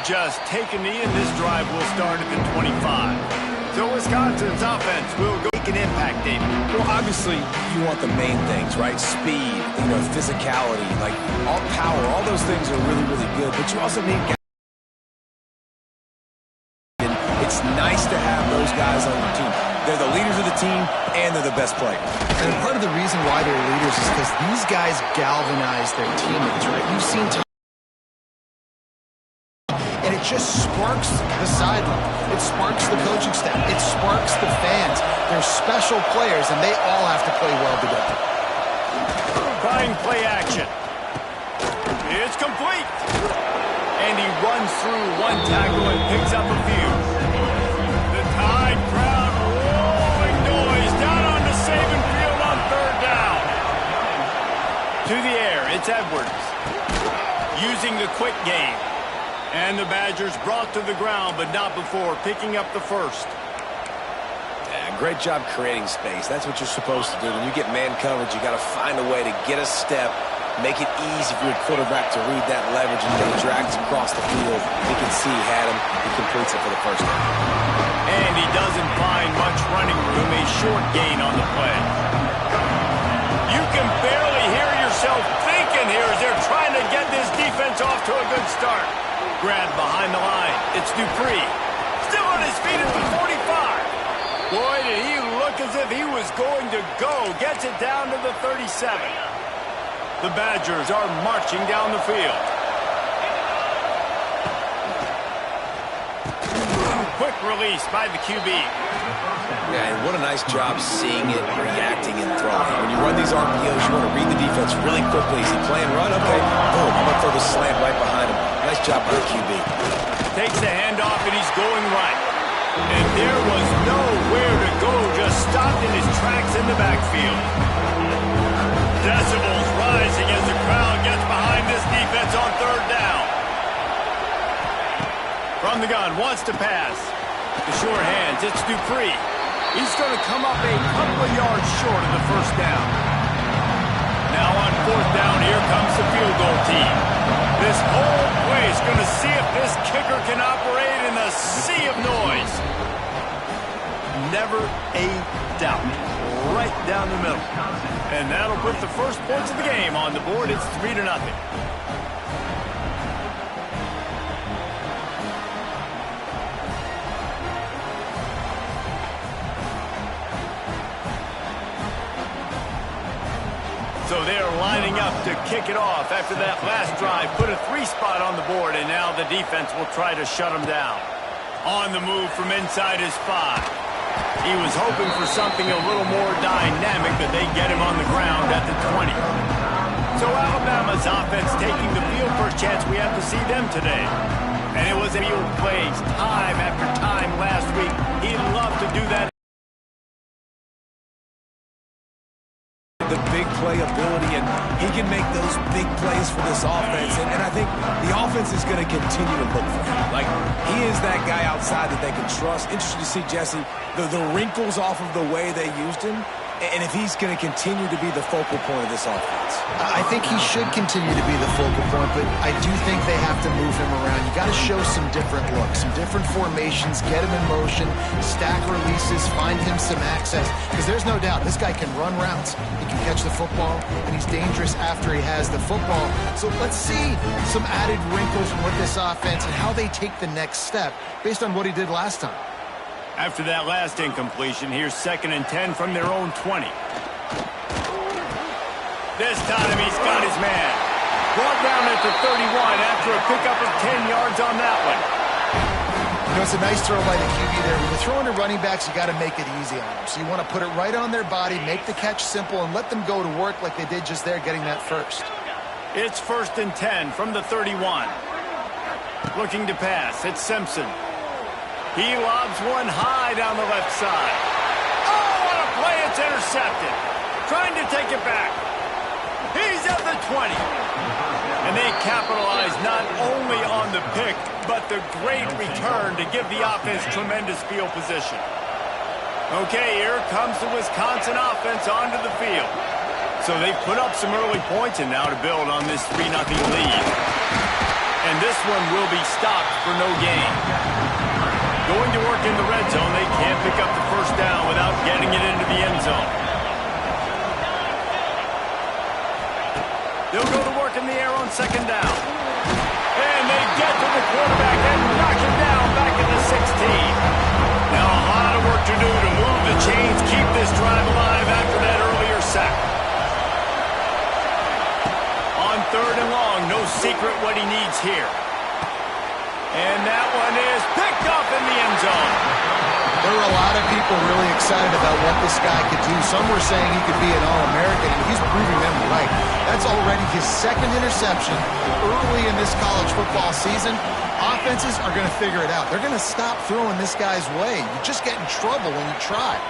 just take a knee, and this drive will start at the 25. So Wisconsin's offense will go make an impact, David. Well, obviously, you want the main things, right? Speed, physicality, like all power, all those things are really, really good. But you also need guys. And it's nice to have those guys on your team. They're the leaders of the team, and they're the best players. And part of the reason why they're leaders is because these guys galvanize their teammates, right? You've seen and it just sparks the sideline. It sparks the coaching staff. It sparks the fans. They're special players, and they all have to play well together. Trying play action. It's complete. And he runs through one tackle and picks up a few. The Tide crowd rolling noise down on the Saban field on third down. To the air, it's Edwards. Using the quick game. And the Badgers brought to the ground, but not before picking up the first. Yeah, great job creating space. That's what you're supposed to do. When you get man coverage, you got to find a way to get a step, make it easy for your quarterback to read that leverage and get drags across the field. You can see he had him. He completes it for the first down. And he doesn't find much running room. A short gain on the play. You can barely hear yourself thinking here as they're trying to get this defense off to a good start. Grab behind the line. It's Dupree. Still on his feet at the 45. Boy, did he look as if he was going to go. Gets it down to the 37. The Badgers are marching down the field. Quick release by the QB. Yeah, and what a nice job seeing it, reacting, and throwing. When you run these RPOs, you want to read the defense really quickly. Is he playing run? Okay, boom, I'm going to throw the slant right behind him. Nice job by the QB. Takes the handoff, and he's going right. And there was nowhere to go, just stopped in his tracks in the backfield. Decibels rising as the crowd gets behind this defense on third down. From the gun, wants to pass. The sure hands, it's Dupree. He's going to come up a couple of yards short of the first down. Now on fourth down, here comes the field goal team. This whole place going to see if this kicker can operate in a sea of noise. Never a doubt. Right down the middle. And that'll put the first points of the game on the board. It's 3-0. So they're lining up to kick it off after that last drive. Put a 3-spot on the board, and now the defense will try to shut them down. On the move from inside his 5. He was hoping for something a little more dynamic, but they get him on the ground at the 20. So Alabama's offense taking the field for a chance. We have to see them today. And it was a field plays time after time last week. He'd love to do that. The big play ability, and he can make those big plays for this offense. And I think the offense is going to continue to look for him. Like, he is that guy outside that they can trust. Interesting to see, Jesse, the wrinkles off of the way they used him, and if he's going to continue to be the focal point of this offense. I think he should continue to be the focal point, but I do think they have to move him around. You got to show some different looks, some different formations, get him in motion, stack releases, find him some access, because there's no doubt this guy can run routes, he can catch the football, and he's dangerous after he has the football. So let's see some added wrinkles with this offense and how they take the next step based on what he did last time. After that last incompletion, here's 2nd and 10 from their own 20. This time he's got his man. Brought down at the 31 after a pickup of 10 yards on that one. It's a nice throw by the QB there. When you're throwing to running backs, you got to make it easy on them. So you want to put it right on their body, make the catch simple, and let them go to work like they did just there, getting that first. It's 1st and 10 from the 31. Looking to pass. It's Simpson. He lobs one high down the left side. Oh, what a play. It's intercepted. Trying to take it back. He's at the 20. And they capitalize not only on the pick, but the great return to give the offense tremendous field position. Okay, here comes the Wisconsin offense onto the field. So they put up some early points, and now to build on this 3-0 lead. And this one will be stopped for no gain. Going to work in the red zone, they can't pick up the first down without getting it into the end zone. They'll go to work in the air on second down. And they get to the quarterback and knock him down back at the 16. Now a lot of work to do to move the chains, keep this drive alive after that earlier sack. On third and long, no secret what he needs here. And that one is picked up in the end zone. There were a lot of people really excited about what this guy could do. Some were saying he could be an All-American, and he's proving them right. That's already his second interception early in this college football season. Offenses are going to figure it out. They're going to stop throwing this guy's way. You just get in trouble when you try.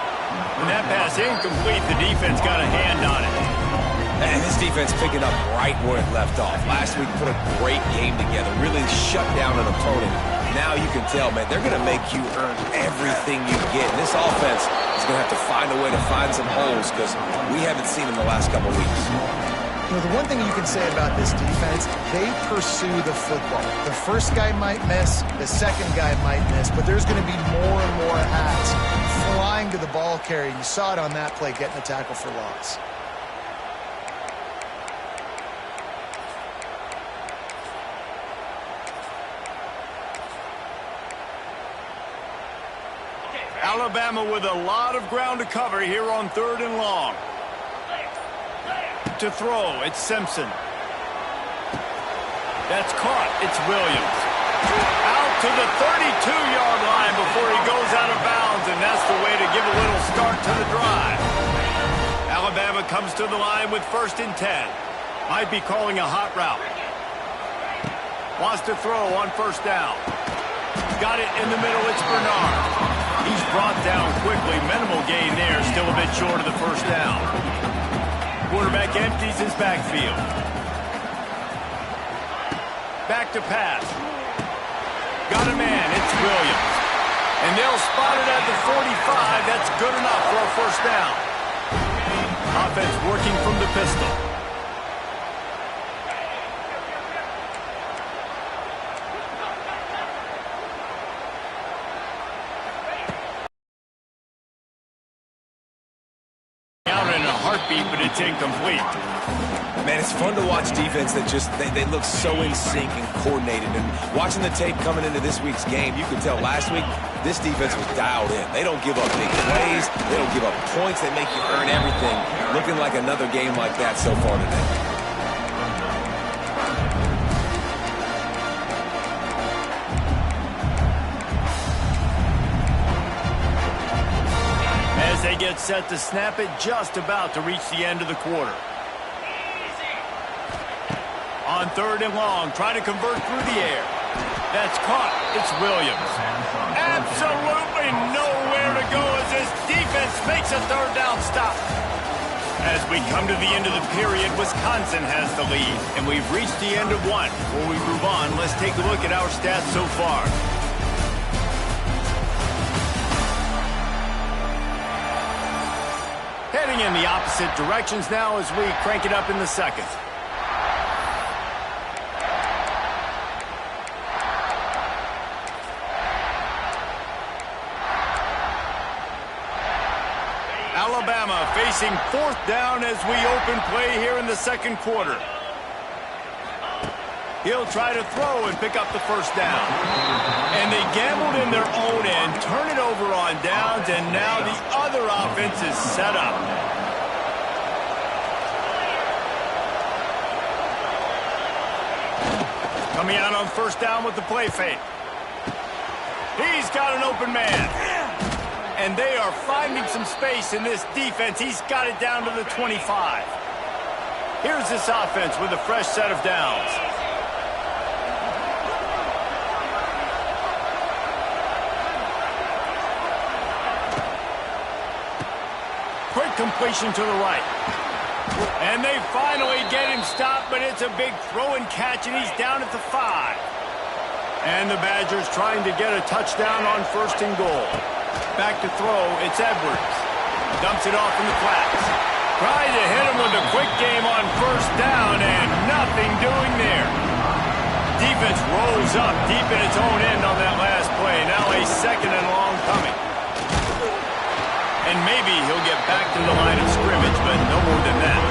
When that pass incomplete, the defense got a hand on it. And this defense picking up right where it left off. Last week put a great game together, really shut down an opponent. Now you can tell, man, they're going to make you earn everything you get. And this offense is going to have to find a way to find some holes because we haven't seen them the last couple weeks. You know, the one thing you can say about this defense, they pursue the football. The first guy might miss, the second guy might miss, but there's going to be more and more hats flying to the ball carrier. You saw it on that play, getting a tackle for loss. Alabama with a lot of ground to cover here on third and long. To throw, it's Simpson. That's caught, it's Williams. Out to the 32-yard line before he goes out of bounds, and that's the way to give a little start to the drive. Alabama comes to the line with 1st and 10. Might be calling a hot route. Wants to throw on 1st down. Got it in the middle, it's Bernard. He's brought down quickly. Minimal gain there, still a bit short of the 1st down. Quarterback empties his backfield. Back to pass. Got a man, it's Williams. And they'll spot it at the 45. That's good enough for a 1st down. Offense working from the pistol. But it's incomplete. Man, it's fun to watch defense that just, they look so in sync and coordinated. And watching the tape coming into this week's game, you could tell last week this defense was dialed in. They don't give up big plays. They don't give up points. They make you earn everything. Looking like another game like that so far today. They get set to snap it, just about to reach the end of the quarter. On 3rd and long, trying to convert through the air. That's caught. It's Williams. Absolutely nowhere to go as this defense makes a 3rd down stop. As we come to the end of the period, Wisconsin has the lead, and we've reached the end of one. Before we move on, let's take a look at our stats so far. Heading in the opposite directions now as we crank it up in the second. Alabama facing 4th down as we open play here in the second quarter. He'll try to throw and pick up the 1st down. And they gambled in their own end, turn it over on downs, and now the other offense is set up. Coming out on 1st down with the play fake. He's got an open man. And they are finding some space in this defense. He's got it down to the 25. Here's this offense with a fresh set of downs. Quick completion to the right. And they finally get him stopped, but it's a big throw and catch, and he's down at the 5. And the Badgers trying to get a touchdown on 1st and goal. Back to throw, it's Edwards. Dumps it off in the flats. Trying to hit him with a quick game on 1st down, and nothing doing there. defense rolls up deep in its own end on that last play. Now a second and long coming. And maybe he'll get back to the line of scrimmage, but no more than that.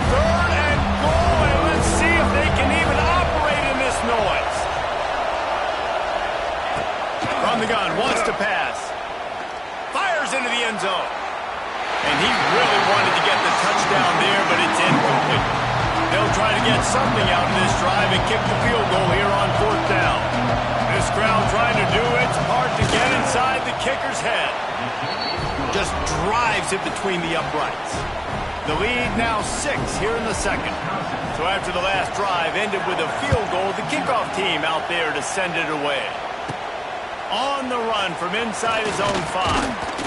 Third and goal, and let's see if they can even operate in this noise. From the gun, wants to pass. Fires into the end zone. And he really wanted to get the touchdown there, but it's incomplete. They'll try to get something out of this drive and kick the field goal here on fourth down. This crowd trying to do its part to get inside the kicker's head. Just drives it between the uprights. The lead now 6 here in the second. So after the last drive ended with a field goal, the kickoff team out there to send it away. On the run from inside his own 5.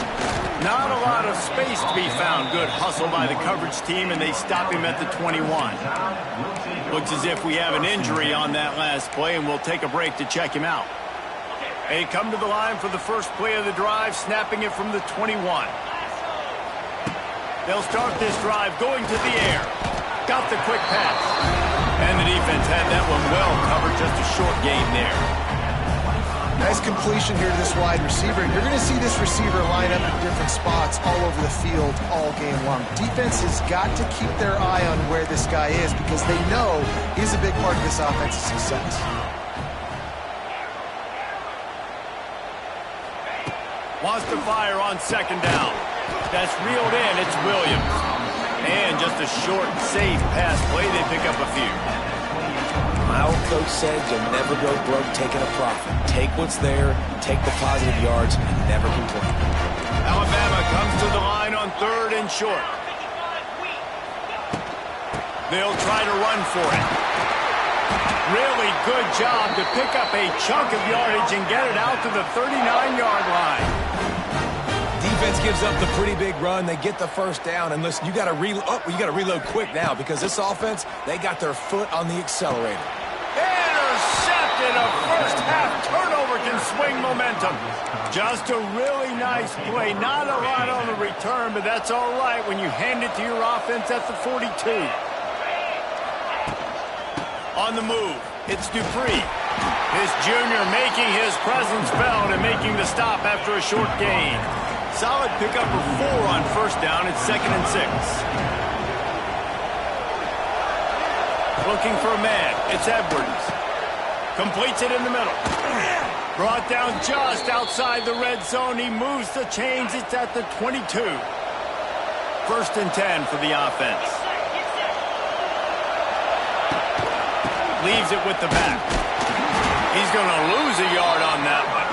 Not a lot of space to be found. Good hustle by the coverage team, and they stop him at the 21. Looks as if we have an injury on that last play, and we'll take a break to check him out. They come to the line for the first play of the drive, snapping it from the 21. They'll start this drive going to the air. Got the quick pass. And the defense had that one well covered, just a short gain there. Nice completion here to this wide receiver. You're going to see this receiver line up in different spots all over the field all game long. Defense has got to keep their eye on where this guy is because they know he's a big part of this offense's success. Wants to fire on second down. That's reeled in. It's Williams. And just a short, safe pass play. They pick up a few. My old coach said you'll never go broke taking a profit. Take what's there, take the positive yards, and never complain. Alabama comes to the line on third and short. They'll try to run for it. Really good job to pick up a chunk of yardage and get it out to the 39-yard line. Defense gives up the pretty big run. They get the first down. And listen, you got to reload quick now because this offense, they got their foot on the accelerator. Intercepted. A first-half turnover can swing momentum. Just a really nice play. Not a lot on the return, but that's all right when you hand it to your offense at the 42. On the move, it's Dupree. His junior making his presence felt and making the stop after a short gain. Solid pickup of 4 on first down. It's 2nd and 6. Looking for a man. It's Edwards. Completes it in the middle. Brought down just outside the red zone. He moves the chains. It's at the 22. 1st and 10 for the offense. Leaves it with the back. He's going to lose a yard on that one.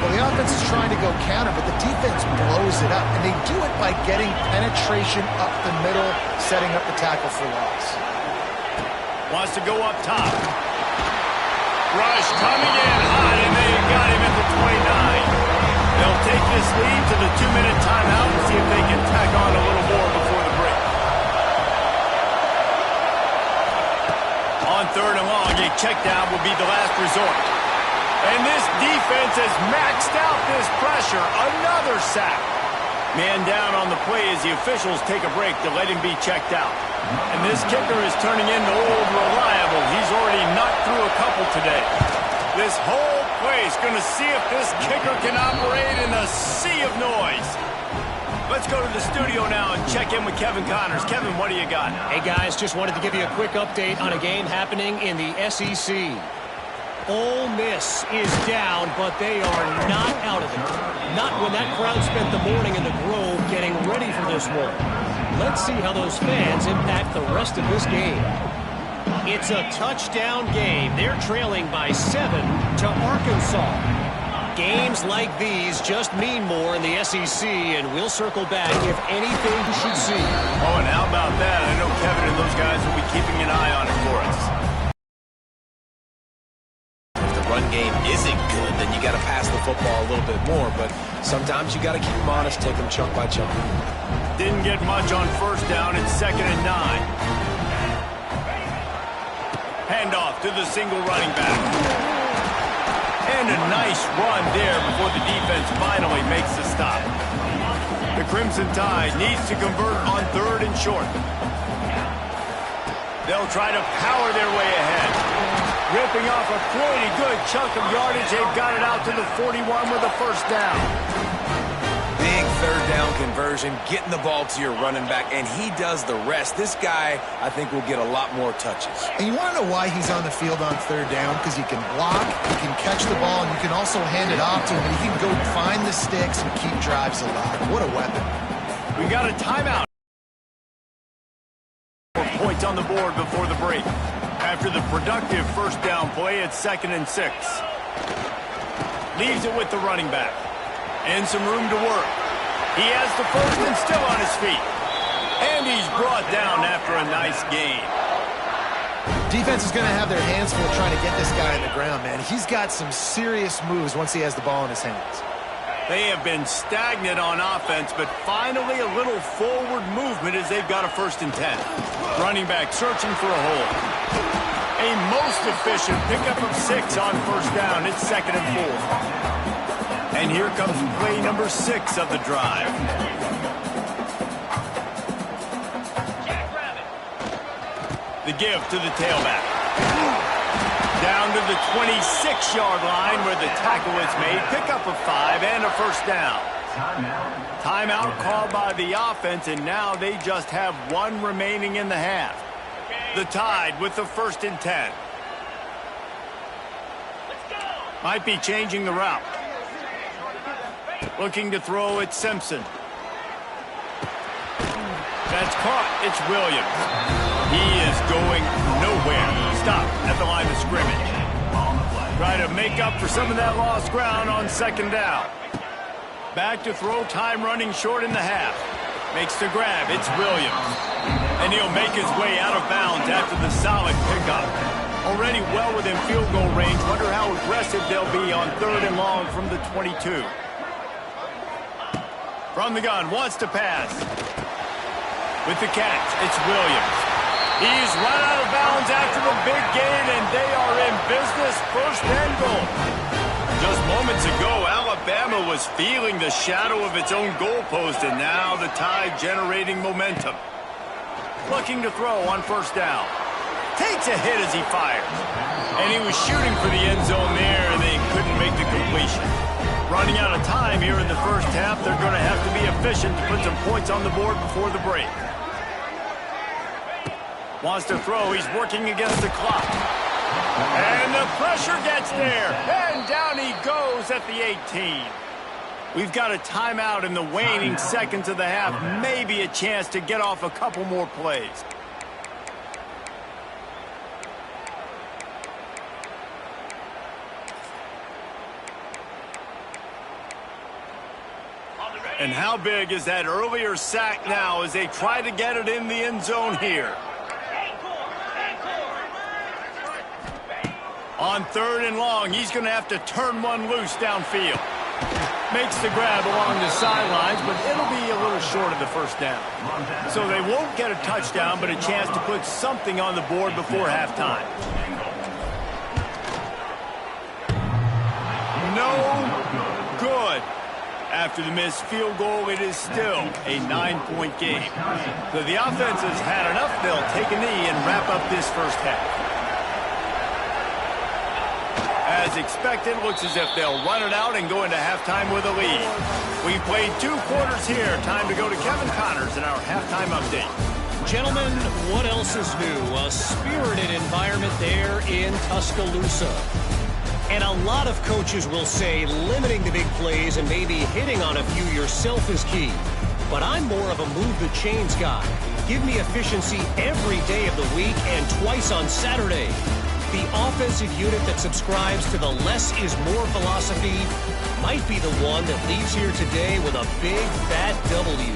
Well, the offense is trying to go counter, but the defense blows it up, and they do it by getting penetration up the middle, setting up the tackle for loss. Wants to go up top. Rush coming in high, and they got him at the 29. They'll take this lead to the 2-minute timeout and see if they can tack on a little more before the break. On third and long, a check down will be the last resort. And this defense has maxed out this pressure. Another sack. Man down on the play as the officials take a break to let him be checked out. And this kicker is turning into old reliable. He's already knocked through a couple today. This whole place going to see if this kicker can operate in a sea of noise. Let's go to the studio now and check in with Kevin Connors. Kevin, what do you got? Hey, guys, just wanted to give you a quick update on a game happening in the SEC. Ole Miss is down, but they are not out of it. Not when that crowd spent the morning in the Grove getting ready for this one. Let's see how those fans impact the rest of this game. It's a touchdown game. They're trailing by 7 to Arkansas. Games like these just mean more in the SEC, and we'll circle back if anything you should see. Oh, and how about that? I know Kevin and those guys will be keeping an eye on it for us. Run game isn't good, then you got to pass the football a little bit more, but sometimes you got to keep them honest, take them chunk by chunk. Didn't get much on first down. It's 2nd and 9. Handoff to the single running back. And a nice run there before the defense finally makes the stop. The Crimson Tide needs to convert on third and short. They'll try to power their way ahead. Ripping off a pretty good chunk of yardage. They've got it out to the 41 with a first down. Big third down conversion, getting the ball to your running back, and he does the rest. This guy, I think, will get a lot more touches. And you want to know why he's on the field on third down? Because he can block, he can catch the ball, and you can also hand it off to him. He can go find the sticks and keep drives alive. What a weapon. We got a timeout. Points on the board before the break. After the productive first down play, it's 2nd and 6. Leaves it with the running back. And some room to work. He has the first and still on his feet. And he's brought down after a nice gain. Defense is going to have their hands full trying to get this guy on the ground, man. He's got some serious moves once he has the ball in his hands. They have been stagnant on offense, but finally a little forward movement as they've got a 1st and 10. Running back searching for a hole. A most efficient pickup of 6 on first down. It's 2nd and 4. And here comes play number 6 of the drive. The give to the tailback. Down to the 26-yard line where the tackle is made. Pickup of 5 and a first down. Timeout called by the offense, and now they just have 1 remaining in the half. The Tide with the 1st and 10. Might be changing the route. Looking to throw at Simpson. That's caught. It's Williams. He is going nowhere. Stop at the line of scrimmage. Try to make up for some of that lost ground on 2nd down. Back to throw, time running short in the half. Makes the grab. It's Williams. And he'll make his way out of bounds after the solid pickup. Already well within field goal range. Wonder how aggressive they'll be on 3rd and long from the 22. From the gun, wants to pass. With the catch, it's Williams. He's run out of bounds after the big gain, and they are in business. 1st and goal. Just moments ago, Alabama was feeling the shadow of its own goalpost, and now the Tide generating momentum. Looking to throw on 1st down. Takes a hit as he fires. And he was shooting for the end zone there, and they couldn't make the completion. Running out of time here in the first half, they're going to have to be efficient to put some points on the board before the break. Wants to throw. He's working against the clock. And the pressure gets there. And down he goes at the 18. We've got a timeout in the waning seconds of the half. Maybe a chance to get off a couple more plays. And how big is that earlier sack now as they try to get it in the end zone here? On 3rd and long, he's going to have to turn one loose downfield. Makes the grab along the sidelines, but it'll be a little short of the first down. So they won't get a touchdown, but a chance to put something on the board before halftime. No good. After the missed field goal, it is still a 9-point game. So the offense has had enough. They'll take a knee and wrap up this first half. As expected, looks as if they'll run it out and go into halftime with a lead. We've played 2 quarters here. Time to go to Kevin Connors in our halftime update. Gentlemen, what else is new? A spirited environment there in Tuscaloosa. And a lot of coaches will say limiting the big plays and maybe hitting on a few yourself is key. But I'm more of a move the chains guy. Give me efficiency every day of the week and twice on Saturday. The offensive unit that subscribes to the less is more philosophy might be the one that leaves here today with a big, fat W.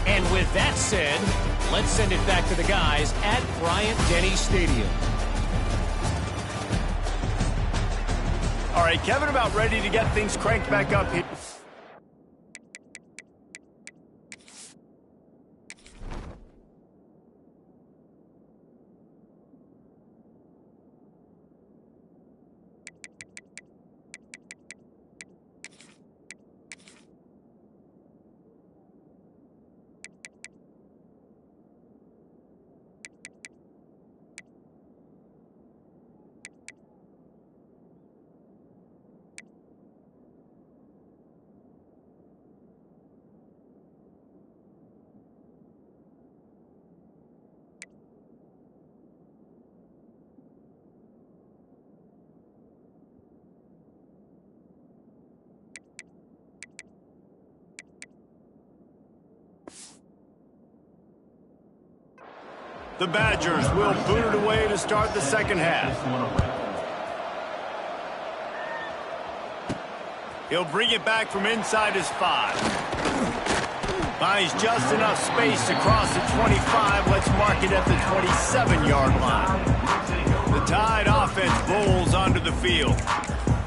And with that said, let's send it back to the guys at Bryant-Denny Stadium. All right, Kevin, about ready to get things cranked back up here. The Badgers will boot it away to start the second half. He'll bring it back from inside his 5. Finds just enough space to cross the 25. Let's mark it at the 27-yard line. The Tide offense rolls onto the field.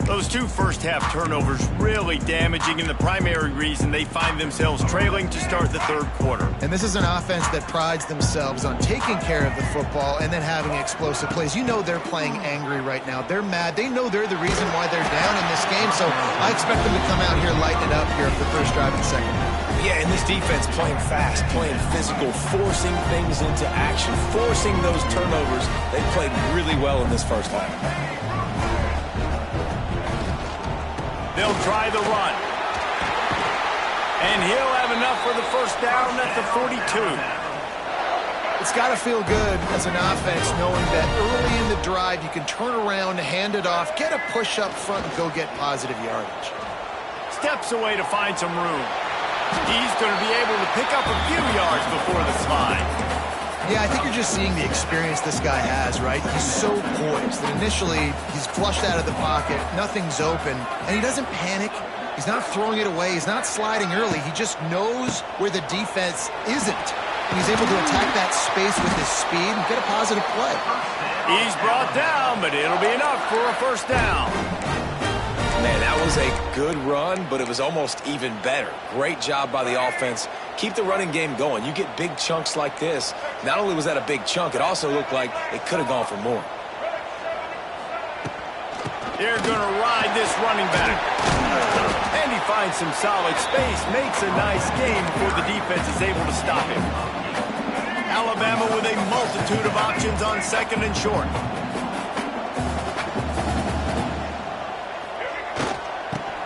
Those 2 first-half turnovers really damaging, and the primary reason they find themselves trailing to start the third quarter. And this is an offense that prides themselves on taking care of the football and then having explosive plays. You know they're playing angry right now. They're mad. They know they're the reason why they're down in this game, so I expect them to come out here, lighten it up here for the first drive and second. Yeah, and this defense playing fast, playing physical, forcing things into action, forcing those turnovers. They played really well in this first half. They'll try the run. And he'll have enough for the first down at the 42. It's got to feel good as an offense knowing that early in the drive you can turn around, hand it off, get a push up front, and go get positive yardage. Steps away to find some room. He's going to be able to pick up a few yards before the slide. Yeah, I think you're just seeing the experience this guy has, right? He's so poised that initially he's flushed out of the pocket, nothing's open, and he doesn't panic. He's not throwing it away. He's not sliding early. He just knows where the defense isn't. And he's able to attack that space with his speed and get a positive play. He's brought down, but it'll be enough for a first down. Man, that was a good run, but it was almost even better. Great job by the offense. Keep the running game going. You get big chunks like this. Not only was that a big chunk, it also looked like it could have gone for more. They're going to ride this running back. And he finds some solid space, makes a nice game before the defense is able to stop him. Alabama with a multitude of options on second and short.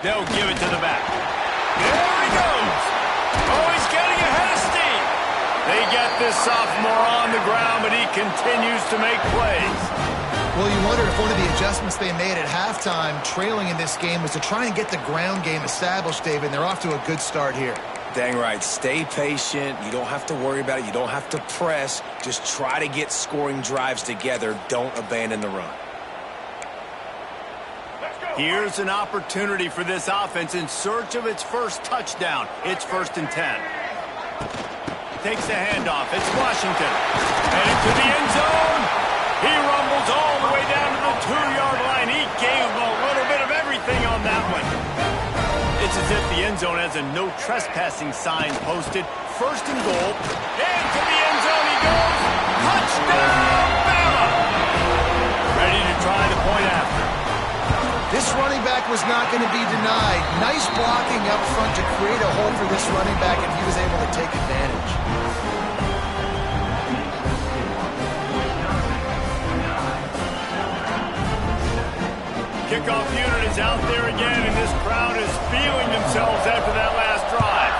They'll give it to the back. There he goes. Oh, he's getting ahead of steam. They get this sophomore on the ground, but he continues to make plays. Well, you wondered if one of the adjustments they made at halftime, trailing in this game, was to try and get the ground game established, David, and they're off to a good start here. Dang right. Stay patient. You don't have to worry about it. You don't have to press. Just try to get scoring drives together. Don't abandon the run. Here's an opportunity for this offense in search of its first touchdown. It's 1st and 10. Takes the handoff. It's Washington. Headed to the end zone. He rumbles all the way down to the 2-yard line. He gave a little bit of everything on that one. It's as if the end zone has a no trespassing sign posted. 1st and goal. Into the end zone he goes. Touchdown, Bama! Ready to try the point after. This running back was not going to be denied. Nice blocking up front to create a hole for this running back, and he was able to take advantage. Kickoff unit is out there again, and this crowd is feeling themselves after that last drive.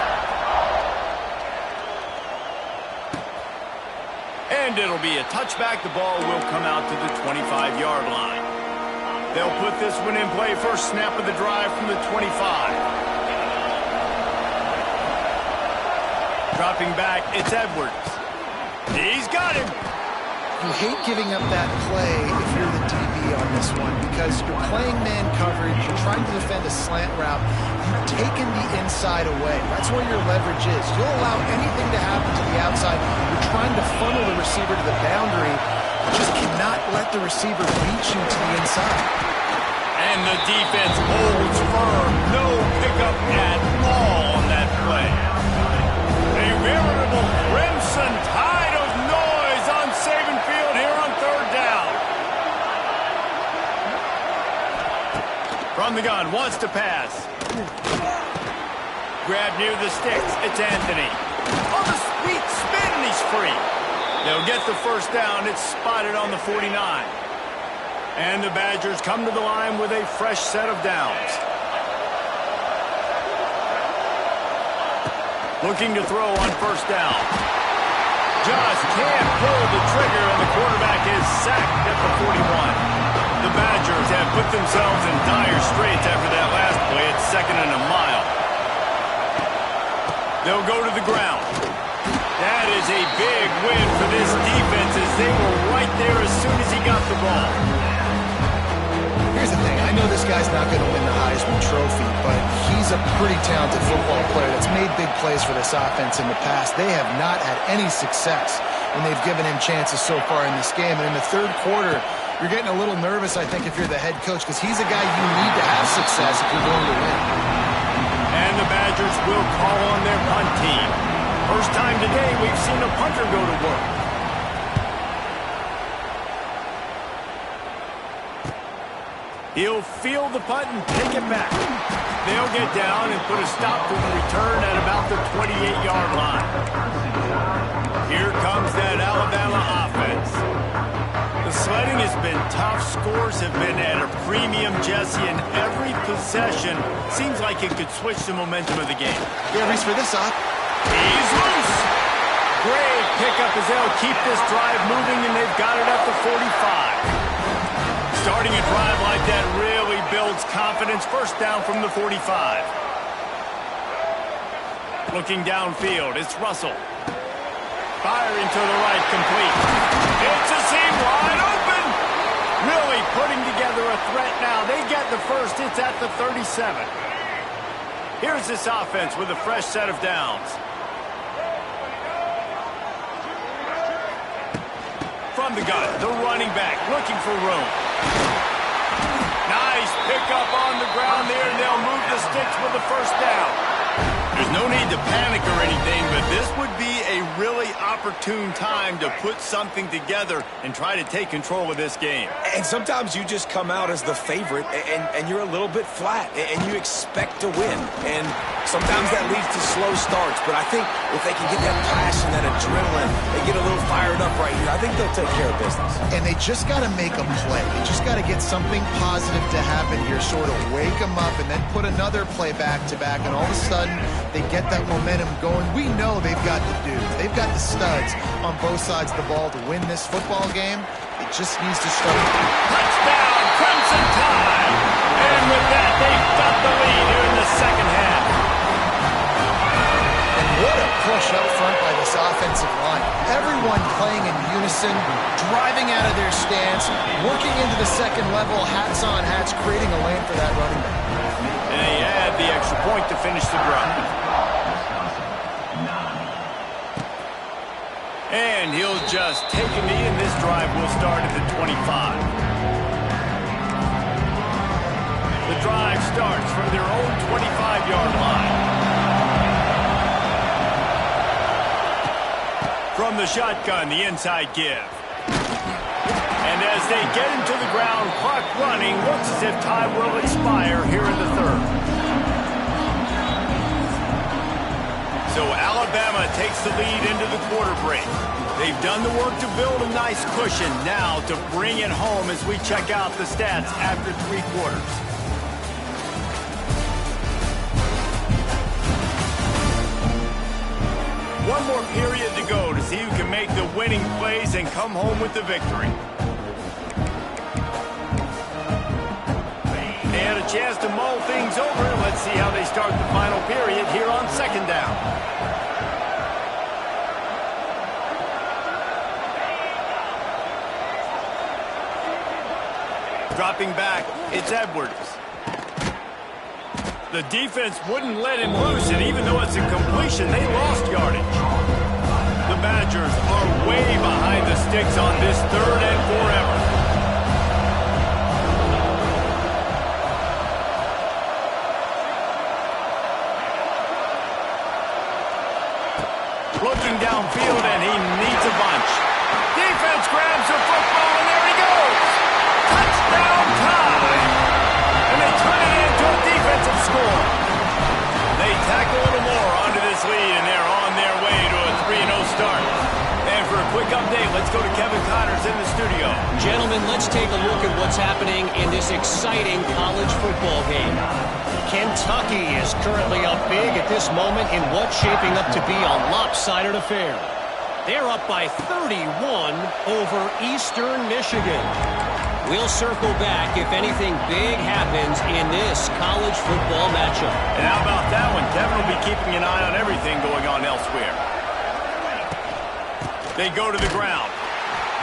And it'll be a touchback. The ball will come out to the 25-yard line. They'll put this one in play. First snap of the drive from the 25. Dropping back, it's Edwards. He's got him. You hate giving up that play if you're the DB on this one because you're playing man coverage, you're trying to defend a slant route, you've taken the inside away. That's where your leverage is. You'll allow anything to happen to the outside. You're trying to funnel the receiver to the boundary. You just cannot let the receiver beat you to the inside. And the defense holds firm. No pickup at all on that play. A veritable crimson tide of noise on Saban Field here on 3rd down. From the gun, wants to pass. Grab near the sticks. It's Anthony. Oh, the sweet spin, and he's free. They'll get the first down. It's spotted on the 49. And the Badgers come to the line with a fresh set of downs. Looking to throw on 1st down. Just can't pull the trigger, and the quarterback is sacked at the 41. The Badgers have put themselves in dire straits after that last play. It's 2nd and a mile. They'll go to the ground. That is a big win for this defense as they were right there as soon as he got the ball. Here's the thing. I know this guy's not going to win the Heisman Trophy, but he's a pretty talented football player that's made big plays for this offense in the past. They have not had any success when they've given him chances so far in this game. And in the third quarter, you're getting a little nervous, I think, if you're the head coach, because he's a guy you need to have success if you're going to win. And the Badgers will call on their punt team. First time today we've seen a punter go to work. He'll field the punt and take it back. They'll get down and put a stop to the return at about the 28-yard line. Here comes that Alabama offense. The sledding has been tough. Scores have been at a premium, Jesse, and every possession seems like it could switch the momentum of the game. Yeah, Reese, for this off. He's loose. Great pickup as they'll keep this drive moving, and they've got it at the 45. Starting a drive like that really builds confidence. First down from the 45. Looking downfield, it's Russell. Firing to the right, complete. It's a seam wide open. Really putting together a threat now. They get the first. It's at the 37. Here's this offense with a fresh set of downs. From the gun, the running back looking for room. Nice pickup on the ground there, and they'll move the sticks with the first down. There's no need to panic or anything, but this would be a really opportune time to put something together and try to take control of this game. And sometimes you just come out as the favorite, and you're a little bit flat, and you expect to win. And sometimes that leads to slow starts, but I think if they can get that passion, that adrenaline, they get a little fired up right here, I think they'll take care of business. And they just got to make a play. They just got to get something positive to happen here, sort of wake them up, and then put another play back-to-back, and all of a sudden they get that momentum going. We know they've got the dudes. They've got the studs on both sides of the ball to win this football game. It just needs to start. Touchdown, Crimson Tide! And with that, they've got the lead here in the second half. And what a push up front by this offensive line. Everyone playing in unison, driving out of their stance, working into the second level, hats on hats, creating a lane for that running back. And they add the extra point to finish the drive. And he'll just take a knee, and this drive will start at the 25. The drive starts from their own 25-yard line. From the shotgun, the inside give. And as they get him to the ground, clock running, looks as if time will expire here in the third. So Alabama takes the lead into the quarter break. They've done the work to build a nice cushion. Now to bring it home as we check out the stats after three quarters. One more period to go to see who can make the winning plays and come home with the victory. They had a chance to mull things over. Let's see how they start the final period here on second down. Dropping back, it's Edwards. The defense wouldn't let him loose, and even though it's a completion, they lost yardage. The Badgers are way behind the sticks on this third and forever. Looking downfield, and he needs a bunch. Defense grabs the football, and there he goes. Touchdown time. And they turn it into a defensive score. They tack a little more onto this lead, and they're on their way to a 3-0 start. And for a quick update, let's go to Kevin Connors in the studio. Gentlemen, let's take a look at what's happening in this exciting college football game. Kentucky is currently up big at this moment in what's shaping up to be a lopsided affair. They're up by 31 over Eastern Michigan. We'll circle back if anything big happens in this college football matchup. And how about that one? Kevin will be keeping an eye on everything going on elsewhere. They go to the ground.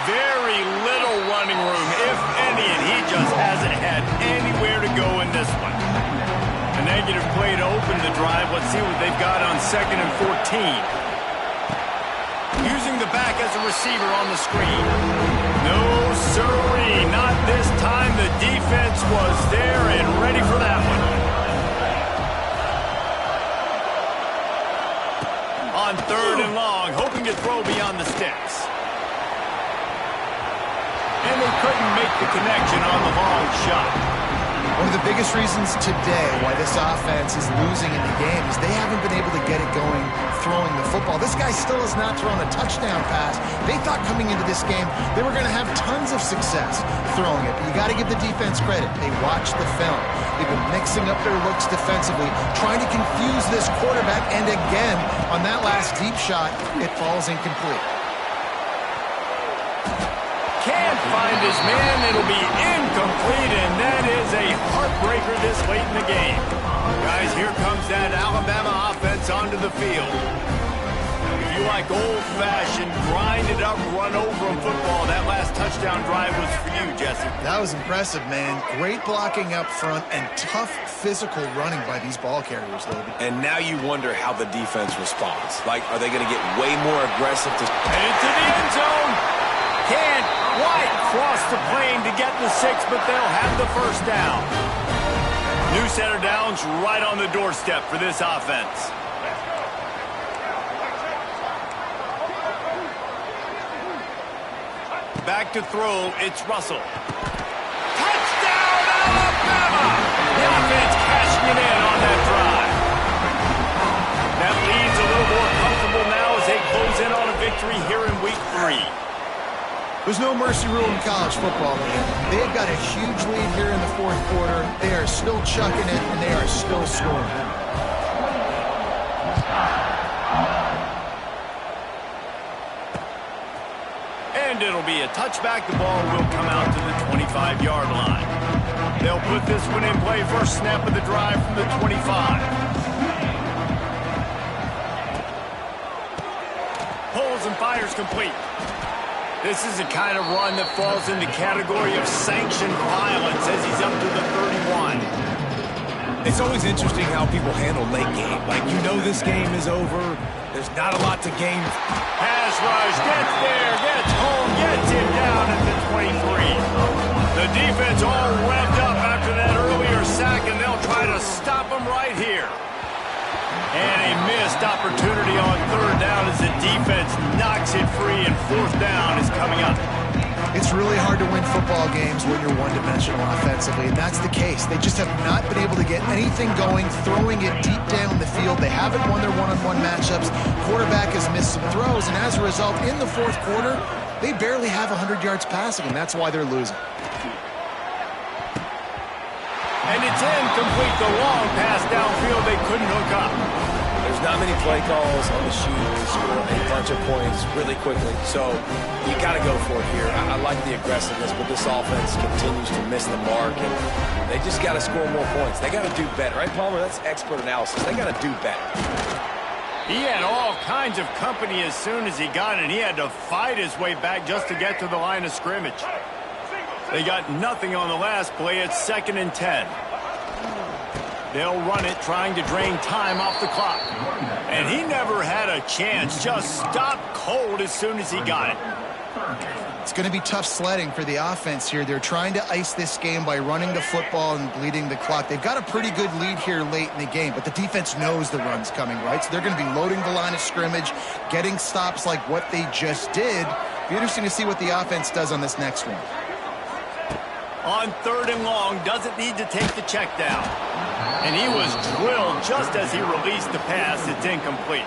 very little running room, if any, and he just hasn't had anywhere to go in this one. A negative play to open the drive. Let's see what they've got on 2nd and 14. Using the back as a receiver on the screen. No, sirree, not this time. The defense was there and ready for that one. On 3rd and long, hoping to throw beyond the sticks. And they couldn't make the connection on the long shot. One of the biggest reasons today why this offense is losing in the game is they haven't been able to get it going throwing the football. This guy still has not thrown a touchdown pass. They thought coming into this game they were going to have tons of success throwing it. But you got to give the defense credit. They watched the film. They've been mixing up their looks defensively, trying to confuse this quarterback. And again, on that last deep shot, it falls incomplete. Can't find his man. It'll be incomplete, and that is a heartbreaker this late in the game. Guys, here comes that Alabama offense onto the field. If you like old-fashioned, grind-it-up, run-over football, that last touchdown drive was for you, Jesse. That was impressive, man. Great blocking up front and tough physical running by these ball carriers, David. And now you wonder how the defense responds. Like, are they going to get way more aggressive to... Headed to the end zone. Can't quite cross the plane to get the 6, but they'll have the first down. New set of downs right on the doorstep for this offense. Back to throw, it's Russell. Touchdown, Alabama! The offense cashing it in on that drive. That lead's a little more comfortable now as they close in on a victory here in Week 3. There's no mercy rule in college football, man. They've got a huge lead here in the 4th quarter. They are still chucking it, and they are still scoring. And it'll be a touchback. The ball will come out to the 25-yard line. They'll put this one in play. First snap of the drive from the 25. Pulls and fires complete. This is the kind of run that falls in the category of sanctioned violence as he's up to the 31. It's always interesting how people handle late game. Like, you know this game is over. There's not a lot to gain. Pass rush, gets there, gets home, gets him down at the 23. The defense all revved up after that earlier sack, and they'll try to stop him right here. And a missed opportunity on 3rd down as the defense knocks it free, and 4th down is coming up. It's really hard to win football games when you're one-dimensional offensively, and that's the case. They just have not been able to get anything going, throwing it deep down the field. They haven't won their one-on-one matchups. Quarterback has missed some throws, and as a result, in the 4th quarter, they barely have 100 yards passing, and that's why they're losing. And it's incomplete. The long pass downfield, they couldn't hook up. There's not many play calls on the sheet to score a bunch of points really quickly. So you got to go for it here. I like the aggressiveness, but this offense continues to miss the mark, and they just got to score more points. They got to do better. Right, Palmer? That's expert analysis. They got to do better. He had all kinds of company as soon as he got it, and he had to fight his way back just to get to the line of scrimmage. They got nothing on the last play. It's 2nd and 10. They'll run it, trying to drain time off the clock. And he never had a chance. Just stopped cold as soon as he got it. It's going to be tough sledding for the offense here. They're trying to ice this game by running the football and bleeding the clock. They've got a pretty good lead here late in the game, but the defense knows the run's coming, right? So they're going to be loading the line of scrimmage, getting stops like what they just did. Be interesting to see what the offense does on this next one. On 3rd and long, doesn't need to take the check down. And he was drilled just as he released the pass. It's incomplete.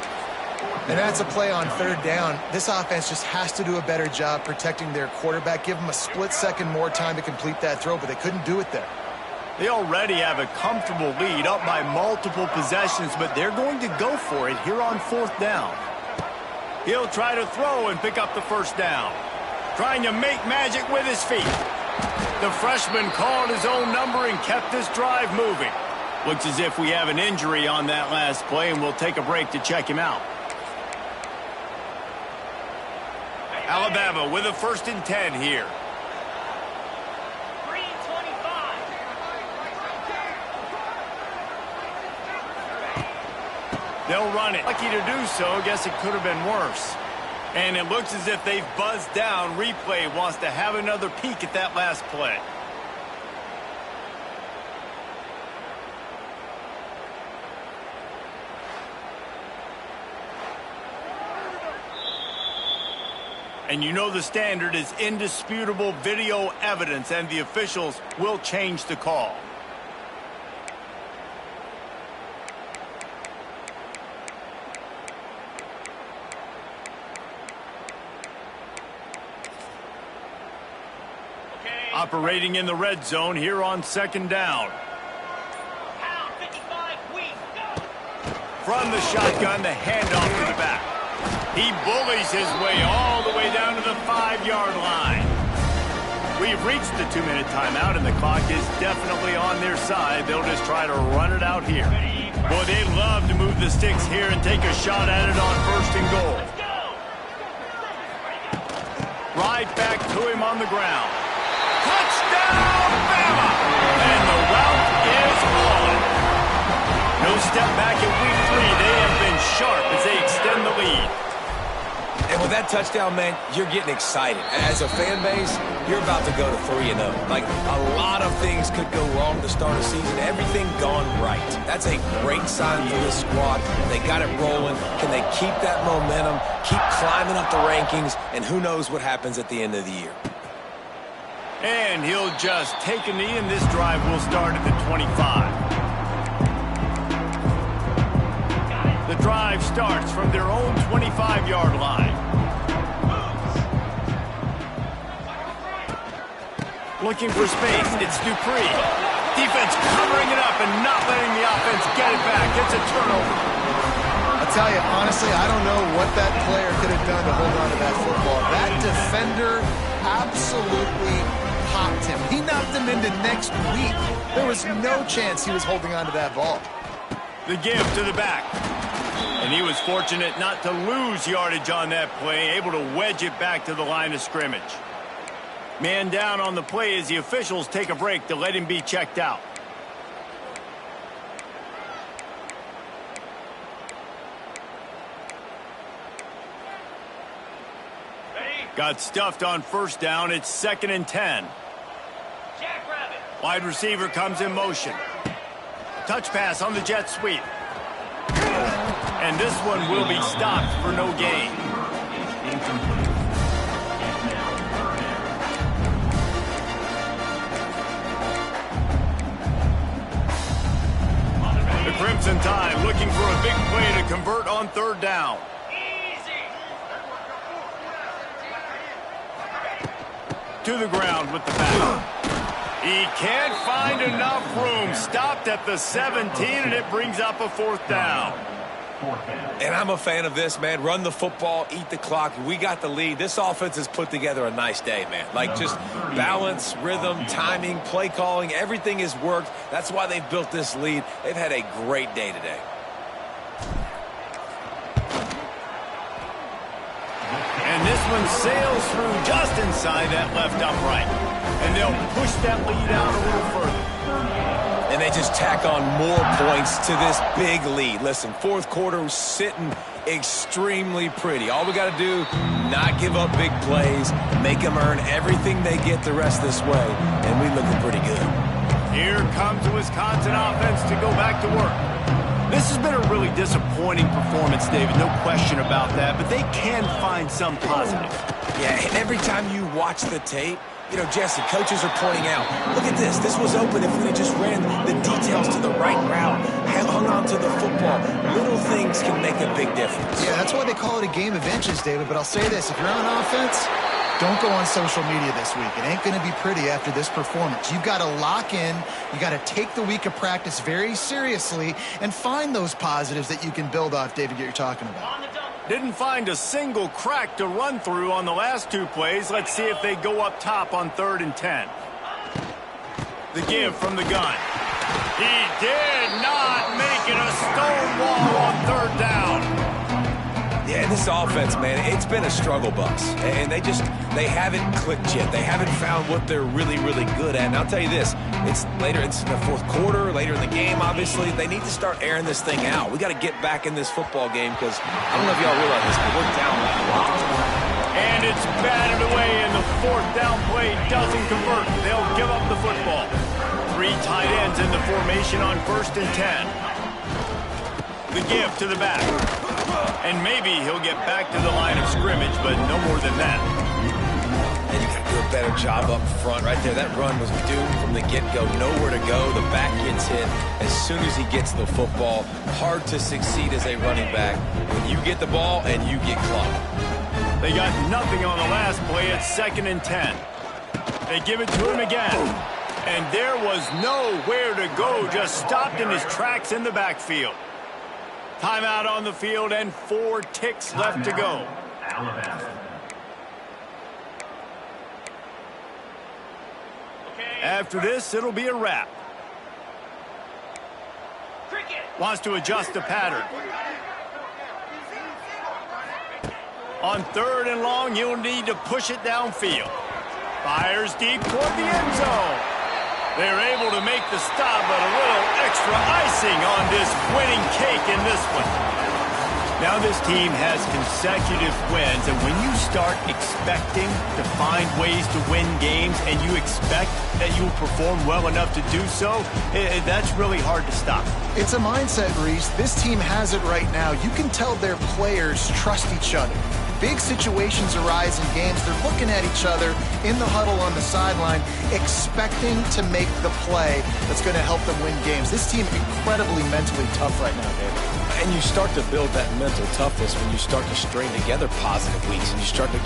And that's a play on 3rd down. This offense just has to do a better job protecting their quarterback. Give them a split second more time to complete that throw, but they couldn't do it there. They already have a comfortable lead up by multiple possessions, but they're going to go for it here on 4th down. He'll try to throw and pick up the first down. Trying to make magic with his feet. The freshman called his own number and kept this drive moving. Looks as if we have an injury on that last play, and we'll take a break to check him out. Alabama with a 1st and 10 here. They'll run it. Lucky to do so. Guess it could have been worse. And it looks as if they've buzzed down. Replay wants to have another peek at that last play. And you know the standard is indisputable video evidence, and the officials will change the call. Operating in the red zone here on 2nd down. From the shotgun, the handoff to the back. He bullies his way all the way down to the 5-yard line. We've reached the 2-minute timeout, and the clock is definitely on their side. They'll just try to run it out here. Boy, they love to move the sticks here and take a shot at it on 1st and goal. Right back to him on the ground. Touchdown, Bama! And the route is on. No step back in week 3. They have been sharp as they extend the lead. And with that touchdown, man, you're getting excited. As a fan base, you're about to go to 3-0. Like, a lot of things could go wrong to start a season. Everything gone right. That's a great sign for this squad. They got it rolling. Can they keep that momentum, keep climbing up the rankings, and who knows what happens at the end of the year. And he'll just take a knee, and this drive will start at the 25. The drive starts from their own 25-yard line. Looking for space, it's Dupree. Defense covering it up and not letting the offense get it back. It's a turnover. I'll tell you, honestly, I don't know what that player could have done to hold on to that football. That defender absolutely popped him. He knocked him into next week. There was no chance he was holding on to that ball. The give to the back. And he was fortunate not to lose yardage on that play, able to wedge it back to the line of scrimmage. Man down on the play as the officials take a break to let him be checked out. Got stuffed on 1st down. It's 2nd and 10. Wide receiver comes in motion. Touch pass on the jet sweep. And this one will be stopped for no gain. The Crimson Tide looking for a big play to convert on 3rd down. To the ground with the back. He can't find enough room. Stopped at the 17, and it brings up a 4th down. And I'm a fan of this, man. Run the football, eat the clock. We got the lead. This offense has put together a nice day, man. Like, just balance, rhythm, timing, play calling. Everything has worked. That's why they've built this lead. They've had a great day today. And this one sails through just inside that left upright. And they'll push that lead out a little further. And they just tack on more points to this big lead. Listen, 4th quarter was sitting extremely pretty. All we got to do, not give up big plays, make them earn everything they get the rest this way, and we looking pretty good. Here comes the Wisconsin offense to go back to work. This has been a really disappointing performance, David, no question about that, but they can find some positive. Yeah, and every time you watch the tape, you know, Jesse, coaches are pointing out, look at this. This was open if we had just ran the details to the right route, hung on to the football. Little things can make a big difference. Yeah, that's why they call it a game of inches, David. But I'll say this, if you're on offense, don't go on social media this week. It ain't going to be pretty after this performance. You've got to lock in. You got to take the week of practice very seriously and find those positives that you can build off, David, that you're talking about. Didn't find a single crack to run through on the last 2 plays. Let's see if they go up top on 3rd and 10. The give from the gun. He did not make it a stone wall on 3rd down. Yeah, this offense, man, it's been a struggle bus. And they haven't clicked yet. They haven't found what they're really, really good at. And I'll tell you this, it's in the fourth quarter, later in the game, obviously. They need to start airing this thing out. We got to get back in this football game because I don't know if y'all realize this, but we're down a lot. And it's batted away, and the fourth down play doesn't convert. They'll give up the football. 3 tight ends in the formation on 1st and 10. The give to the back. And maybe he'll get back to the line of scrimmage, but no more than that. And you got to do a better job up front right there. That run was doomed from the get-go. Nowhere to go. The back gets hit as soon as he gets the football. Hard to succeed as a running back when you get the ball and you get clocked. They got nothing on the last play. It's 2nd and 10. They give it to him again. And there was nowhere to go. Just stopped in his tracks in the backfield. Timeout on the field and 4 ticks left to go. After this, it'll be a wrap. Wants to adjust the pattern. On 3rd and long, you'll need to push it downfield. Fires deep toward the end zone. They're able to make the stop, but a little extra icing on this winning cake in this one. Now this team has consecutive wins, and when you start expecting to find ways to win games and you expect that you'll perform well enough to do so, that's really hard to stop. It's a mindset, Reese. This team has it right now. You can tell their players trust each other. Big situations arise in games. They're looking at each other in the huddle on the sideline, expecting to make the play that's going to help them win games. This team incredibly mentally tough right now, David. And you start to build that mental toughness when you start to string together positive weeks and you start to